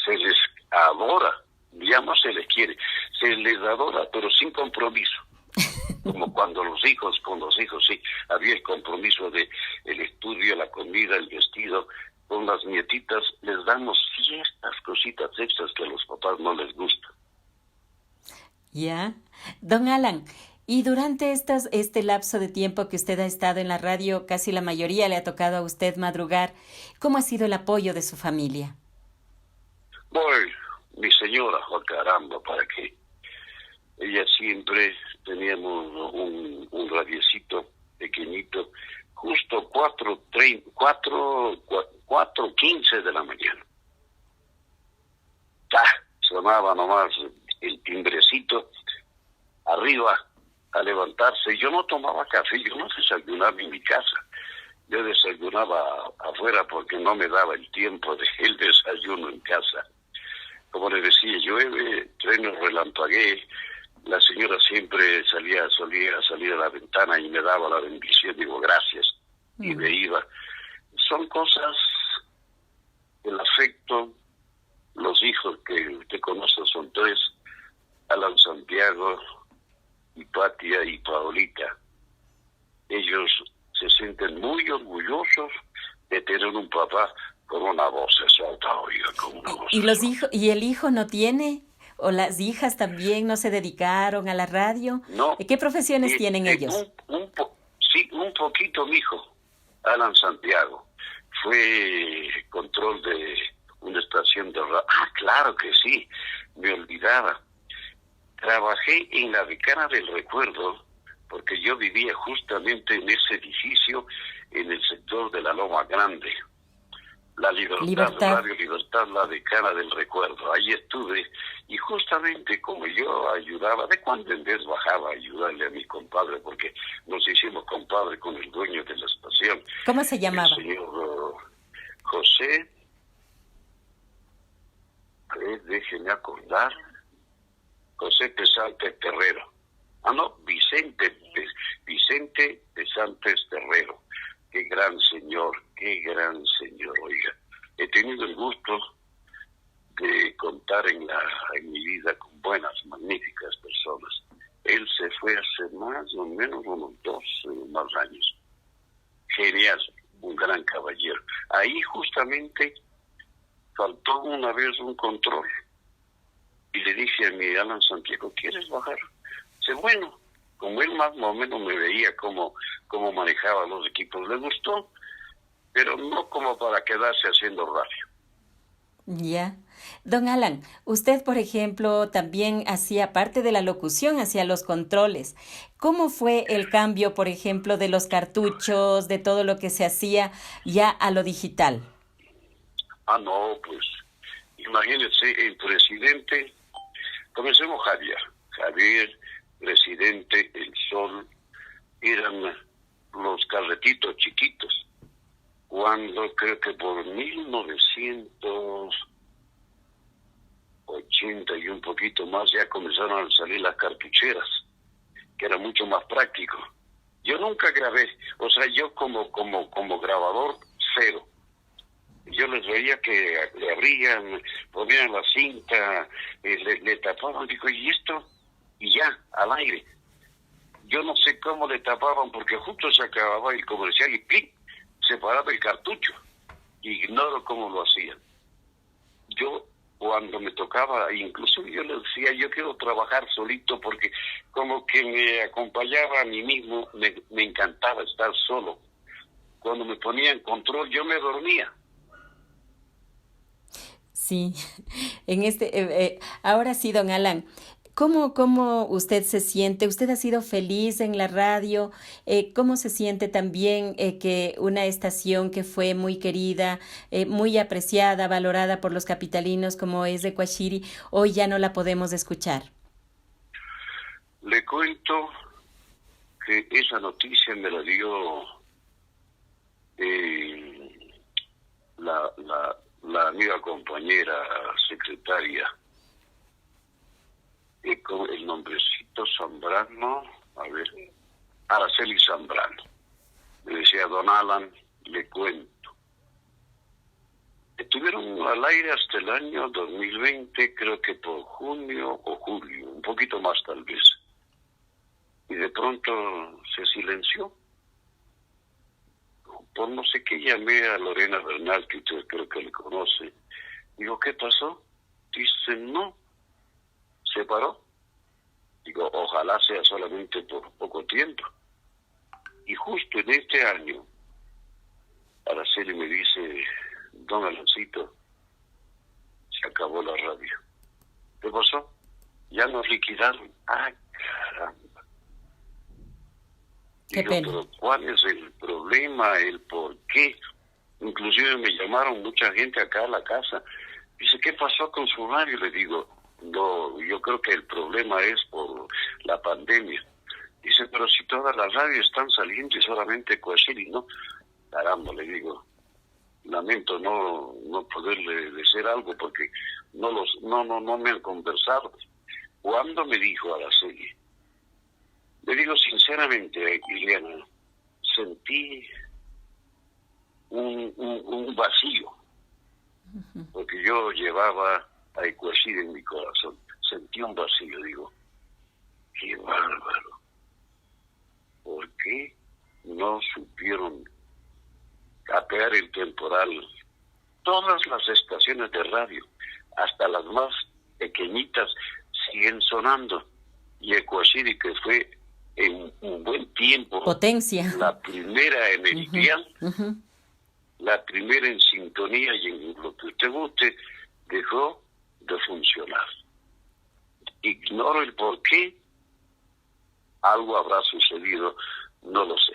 se les adora? Ya no se les quiere, se les adora, pero sin compromiso. Como cuando con los hijos sí, había el compromiso de el estudio, la comida, el vestido. Con las nietitas les damos ciertas cositas extras que a los papás no les gustan. Ya. Don Alan, y durante este lapso de tiempo que usted ha estado en la radio, casi la mayoría le ha tocado a usted madrugar, ¿cómo ha sido el apoyo de su familia? Bueno, mi señora, oh, caramba, ¿para qué? Ella siempre teníamos un radiecito pequeñito, justo 4:15 de la mañana. Sonaba nomás el timbrecito arriba a levantarse. Yo no tomaba café, yo no desayunaba en mi casa. Yo desayunaba afuera porque no me daba el tiempo de el desayuno en casa. Como le decía, llueve, trueno, relampaguee. La señora siempre solía salir a la ventana y me daba la bendición. Digo, gracias. Y me iba. Son cosas, el afecto. Los hijos que usted conoce son 3, Alan, Santiago, Hipatia y Paolita. Ellos se sienten muy orgullosos de tener un papá con una voz suelta, oiga, con una voz. ¿Y los hijos, y el hijo no tiene? ¿O las hijas también no se dedicaron a la radio? No. ¿Qué profesiones tienen ellos? Sí, un poquito, mijo. Alan Santiago fue control de una estación de radio. Ah, claro que sí, me olvidaba. Trabajé en la Decana del Recuerdo, porque yo vivía justamente en ese edificio, en el sector de la Loma Grande. La Libertad, Radio Libertad, la Decana del Recuerdo. Ahí estuve, y justamente como yo ayudaba, de cuando en vez bajaba a ayudarle a mi compadre, porque nos hicimos compadre con el dueño de la estación. ¿Cómo se llamaba? El señor José, déjeme acordar, José Pesantes Terrero. Ah, no, Vicente Pesantes Terrero. Qué gran señor, oiga. He tenido el gusto de contar en mi vida con buenas, magníficas personas. Él se fue hace más o menos unos 2 más años. Genial, un gran caballero. Ahí justamente faltó una vez un control. Y le dije a mi Alan Santiago, ¿quieres bajar? Dice, bueno, como él más o menos me veía cómo manejaba los equipos, le gustó, pero no como para quedarse haciendo radio. Ya. Don Alan, usted, por ejemplo, también hacía parte de la locución, hacía los controles. ¿Cómo fue el cambio, por ejemplo, de los cartuchos, de todo lo que se hacía ya a lo digital? Ah, no, pues, imagínense, el presidente, comencemos Javier, presidente, el Sol, eran los carretitos chiquitos. Cuando creo que por 1980 y un poquito más ya comenzaron a salir las cartucheras, que era mucho más práctico. Yo nunca grabé, o sea, yo como grabador, 0. yo les veía que le abrían, ponían la cinta, le tapaban, digo, ¿y esto? Y ya, al aire. Yo no sé cómo le tapaban, porque justo se acababa el comercial y ¡plic! Se paraba el cartucho. Ignoro cómo lo hacían. Yo, cuando me tocaba, incluso yo le decía, yo quiero trabajar solito, porque como que me acompañaba a mí mismo, me encantaba estar solo. Cuando me ponía en control, yo me dormía. Sí, ahora sí, don Alan, ¿cómo usted se siente? ¿Usted ha sido feliz en la radio? ¿Cómo se siente también que una estación que fue muy querida, muy apreciada, valorada por los capitalinos como es de Cuachiri, hoy ya no la podemos escuchar? Le cuento que esa noticia me la dio la amiga compañera secretaria, con el nombrecito Zambrano, a ver, Araceli Zambrano. Me decía, don Alan, le cuento. Estuvieron al aire hasta el año 2020, creo que por junio o julio, un poquito más tal vez. Y de pronto se silenció. Por no sé qué llamé a Lorena Bernal, que usted creo que le conoce. Digo, ¿qué pasó? Dice, no, se paró. Digo, ojalá sea solamente por poco tiempo. Y justo en este año, Araceli me dice, don Alancito, se acabó la radio. ¿Qué pasó? Ya nos liquidaron. ¡Ah, caramba! Qué Digo, pena. pero ¿cuál es el problema, el por qué? Inclusive me llamaron mucha gente acá a la casa. Dice, ¿qué pasó con su radio? Le digo, no, yo creo que el problema es por la pandemia. Dice, pero si todas las radios están saliendo y solamente Coachiri, ¿no? Caramba, le digo, lamento no poderle decir algo porque no me han conversado. ¿Cuándo me dijo Araceli? Le digo sinceramente, Ileana, sentí un vacío, porque yo llevaba a Ecuachir en mi corazón. Sentí un vacío, digo, qué bárbaro. ¿Por qué no supieron capear el temporal? Todas las estaciones de radio, hasta las más pequeñitas, siguen sonando. Y Ecuachiri, que fue en un buen tiempo Potencia. la primera en el dial, la primera en sintonía y en lo que usted guste, dejó de funcionar. Ignoro el por qué, algo habrá sucedido, no lo sé.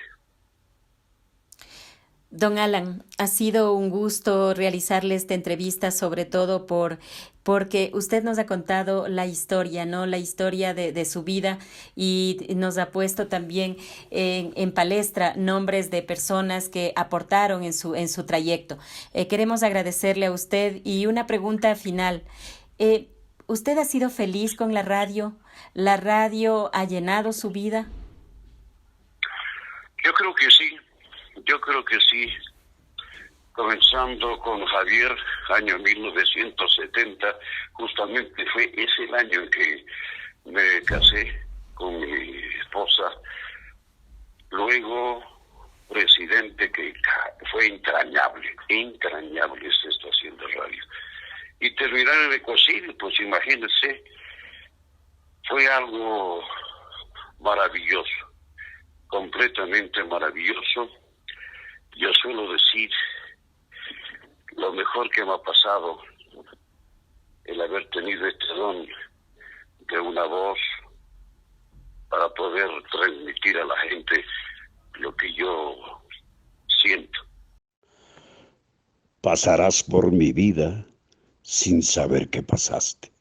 Don Alan, ha sido un gusto realizarle esta entrevista, sobre todo porque usted nos ha contado la historia, ¿no? La historia de su vida y nos ha puesto también en palestra nombres de personas que aportaron en su trayecto. Queremos agradecerle a usted y una pregunta final. ¿Usted ha sido feliz con la radio? ¿La radio ha llenado su vida? Yo creo que sí. Comenzando con Javier, año 1970, justamente es el año en que me casé con mi esposa. Luego, Presidente, que fue entrañable esta estación de radio. Y terminar en Ecuachiri, pues imagínense, fue algo maravilloso, completamente maravilloso. Yo suelo decir, lo mejor que me ha pasado el haber tenido este don de una voz para poder transmitir a la gente lo que yo siento. Pasarás por mi vida sin saber que pasaste.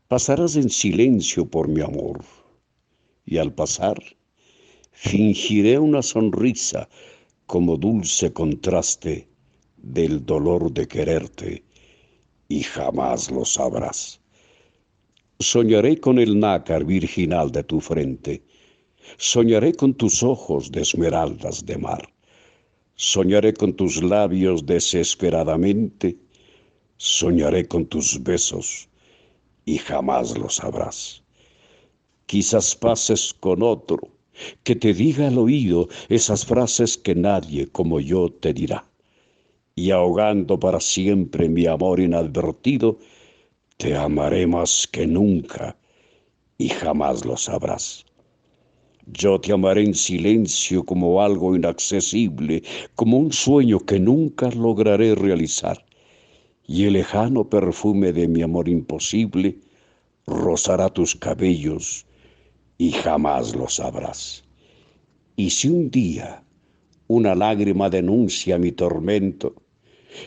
Pasarás en silencio por mi amor. Y al pasar, fingiré una sonrisa como dulce contraste del dolor de quererte, y jamás lo sabrás. Soñaré con el nácar virginal de tu frente, soñaré con tus ojos de esmeraldas de mar, Soñaré con tus labios desesperadamente, soñaré con tus besos y jamás lo sabrás. Quizás pases con otro, que te diga al oído esas frases que nadie como yo te dirá. Y ahogando para siempre mi amor inadvertido, te amaré más que nunca y jamás lo sabrás. Yo te amaré en silencio como algo inaccesible, como un sueño que nunca lograré realizar. Y el lejano perfume de mi amor imposible rozará tus cabellos y jamás lo sabrás. Y si un día una lágrima denuncia mi tormento,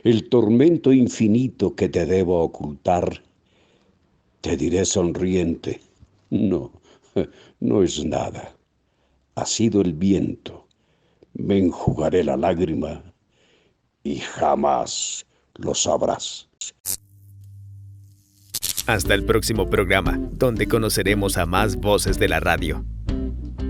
el tormento infinito que te debo ocultar, te diré sonriente, no, no es nada. Ha sido el viento, me enjugaré la lágrima y jamás lo sabrás. Hasta el próximo programa, donde conoceremos a más voces de la radio.